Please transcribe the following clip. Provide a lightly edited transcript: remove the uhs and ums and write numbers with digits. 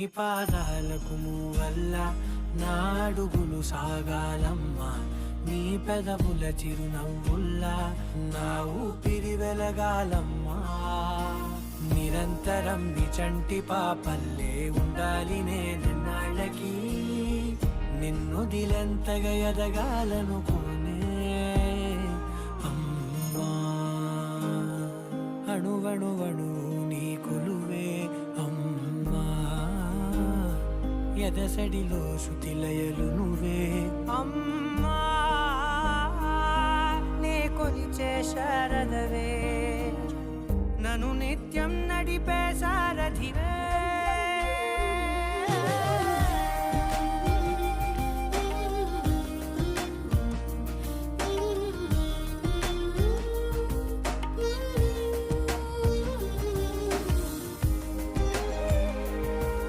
పాదాలకు వల్ల నా అడుగులు సాగాలమ్మా, నీ పెదవుల చిరునవ్వుల్లా నా ఊపిరి వెలగాలమ్మా. నిరంతరం చంటి పాపల్లే ఉండాలి నేనెన్నాళ్ళకి, నిన్నొదిలెంతగా ఎదగాలనుకోనే అమ్మా. అణువణువణు నీ కొలువే అమ్మా, ఎదసడిలో శృతిలయలు నువ్వే అమ్మా. నే కొలిచే శారదవే, నన్ను నిత్యం నడిపే సారథి